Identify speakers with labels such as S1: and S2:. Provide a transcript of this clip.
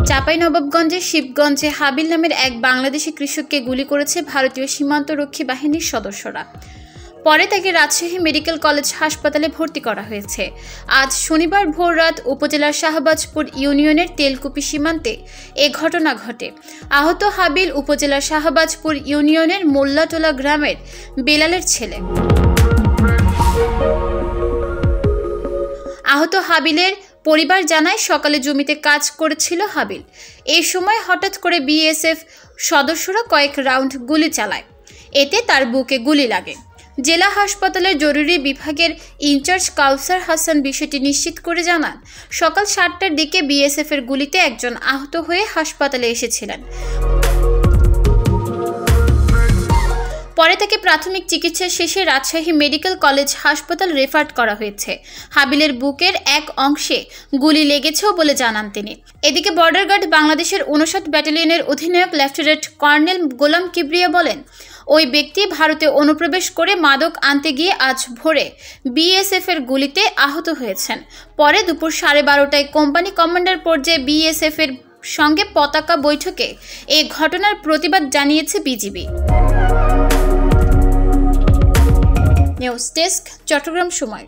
S1: চাঁপাইনবাবগঞ্জের শিবগঞ্জে হাবিল নামের এক বাংলাদেশি কৃষককে গুলি করেছে ভারতীয় সীমান্তরক্ষী বাহিনীর সদস্যরা। পরে তাকে রাজশাহী মেডিকেল কলেজ হাসপাতালে ভর্তি করা হয়েছে। আজ শনিবার ভোররাত উপজেলার শাহবাজপুর ইউনিয়নের তেলকুপি সীমান্তে এ ঘটনা ঘটে। আহত হাবিল উপজেলার শাহবাজপুর ইউনিয়নের মোল্লাটোলা গ্রামের বেলালের ছেলে। আহত হাবিলের পরিবার জানায়, সকালে জমিতে কাজ করেছিল হাবিল। এই সময় হঠাৎ করে বিএসএফ সদস্যরা কয়েক রাউন্ড গুলি চালায়। এতে তার বুকে গুলি লাগে। জেলা হাসপাতালের জরুরি বিভাগের ইনচার্জ কাউসার হাসান বিষয়টি নিশ্চিত করে জানান, সকাল 7টার দিকে বিএসএফ এর গুলিতে একজন আহত হয়ে হাসপাতালে এসেছিলেন। পরে তাকে প্রাথমিক চিকিৎসা শেষে রাজশাহী মেডিকেল কলেজ হাসপাতাল রেফার করা হয়েছে। হাবিলের বুকের এক অংশে গুলি লেগেছেও বলে জানান তিনি। এদিকে বর্ডার গার্ড বাংলাদেশের 59 ব্যাটালিয়নের অধিনায়ক লেফটেন্যান্ট কর্নেল গোলাম কিবরিয়া বলেন, ওই ব্যক্তি ভারতে অনুপ্রবেশ করে মাদক আনতে গিয়ে আজ ভোরে বিএসএফ এর গুলিতে আহত হয়েছেন। পরে দুপুর 12:30টায় কোম্পানি কমান্ডার পর্যায়ে বিএসএফ এর সঙ্গে পতাকা বৈঠকে এই ঘটনার প্রতিবাদ জানিয়েছে বিজিবি। নিউজ ডেস্ক, চট্টগ্রাম সময়।